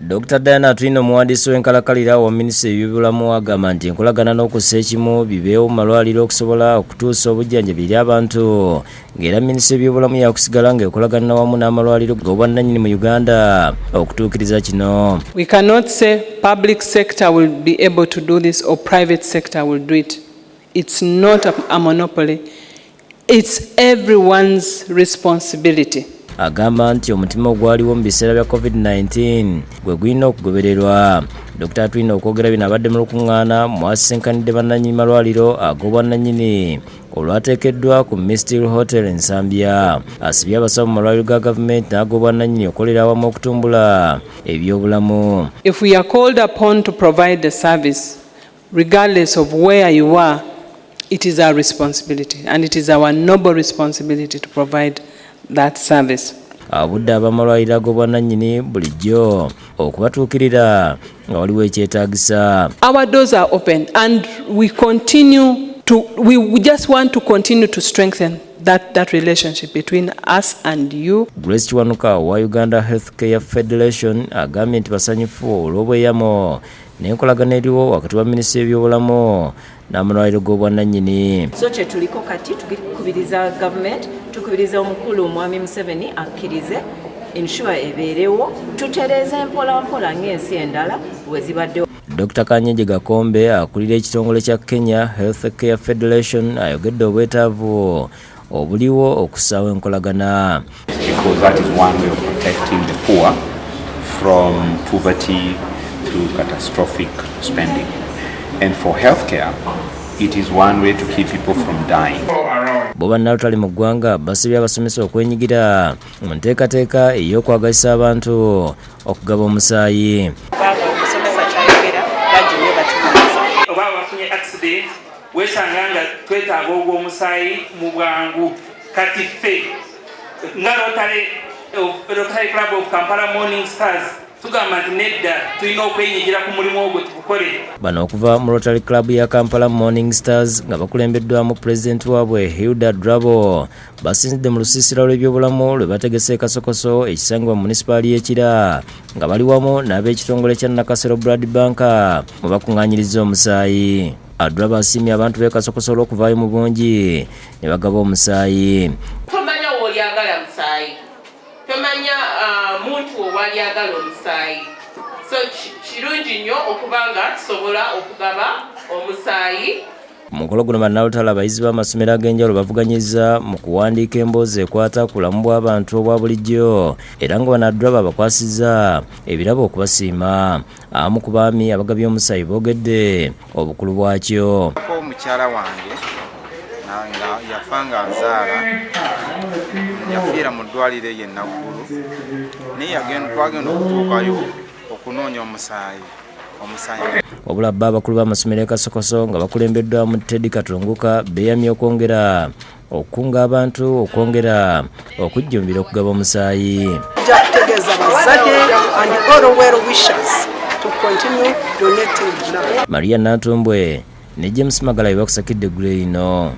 Dr.Diana Atwine omuwandiisi w'enkalakalira wa Minisitule y'ebyobulamu agamba nti enkolagana n'okussa ekimu bibeewo mu malwaliro okusobola okutuusa obujjanjabi eri abantu ng'era Minisitule y'ebyobulamu yakusigala ng'ekolagana wamu n'amalwaliro g'obwannannyini mu Uganda okutuukiriza kino. We cannot say public sector will be able to do this or private sector will do it. It's not a monopoly. It's everyone's responsibility. Agamba nti omutima ogwaliwo mu biseera bya COVID-19 gwe gulina okugobererwa. Dr. Atwine okwogera bino abadde mu lukuŋŋaana mwasisinkanidde bannannyini malwaliro ag'obwannannyini olwateekeddwa ku Minisitule Hotel Ensambya. Asibye abasawo mu malwaliro ga Gavumenti n'ag'obwannannyini okolera awamu okutumbula ebyobulamu. If we are called upon to provide the service, regardless of where you are, it is our responsibility and it is our noble responsibility to provide that service. Abudde abamalwaliro ag'obwannannyini bulijjo okubatuukirira nga waliwo ekyetaagisa. Our doors are open and we just want to continue to strengthen that relationship between us and you. Grace Kiwanuka wa Uganda Healthcare Federation agambye nti basanyufu olw'obweyamo n'enkolagana eriwo wakati wa Minisitule y'ebyobulamu n'amalwaliro g'obwannannyini. So kye tuliko kati tukubiriza Gavumenti, tukubiriza omukulu Mwami Museveni akkirize ensure ebeerewo tutereeze mpola mpola ng'ensi endala bwe zibaddewo. Dr. Kanyenje Gakombe akulira ekitongole kya Kenya Healthcare Federation ayogedde obwetaavu obuliwo okusaawa enkolagana. Because that is one way of protecting the poor from poverty through catastrophic spending. And for healthcare, it is one way to keep people from dying. Boba Nalutali mu ggwanga basabye abasomesa okwenyigira mu nteekateeka ey'okwagazisa abantu okugaba omusaayi. Oba bafunye accident wesanga nga twetaaga ogw'omusaayi mu bwangu kati ffe nga Rotary Club of Kampala Morning Stars tugamba nti nedda tulina okwenyigira ku mulimu ogwo tukukole. Bano okuva mu Rotary Club ya Kampala Morning Stars nga bakulembeddwamu Pulezidenti waabwe Hilda Drabo basinzidde mu lusiisira lw'ebyobulamu lwe bategese kasokoso ekisangibwa mu munisipaali y'Ekira nga bali wamu n'ab'ekitongole kya Nakasero Blood Bank mwe bakuŋŋaanyiriza omusaayi. Drabo asiimye abantu b'e Kasokoso olw'okuvaayo mu bungi ne bagaba omusaayi. Tomanya w'olyagala musaayi, tomanya muntu owalyagala omusaayi, so kirungi nnyo okuba nga tusobola okugaba omusaayi. Mu mukolo guno bannalutalo abayizi b'amasomero ag'enjawulo bavuganyizza mu kuwandiika emboozi ekwata ku bulamu bw'abantu obwa bulijjo era nga banaddwa babakwasizza ebirabo okubasiima. Abamu ku baami abagabye omusaayi boogedde obukulu bwakyo. Omukyala wange nga yafa nga nzaala yafiira mu ddwaliro ye Naggulu naye twagenda okutuukayo okunoonya omusaayi. Wabula bba abakulu b'amasomero e Kasokoso nga bakulembeddwamu Teddy Katunguka beeyamye okwongera okukunga abantu okwongera okujjumbira okugaba omusaayi. Maria Natumbwe ne James Magala bakusakidde eggulu lino.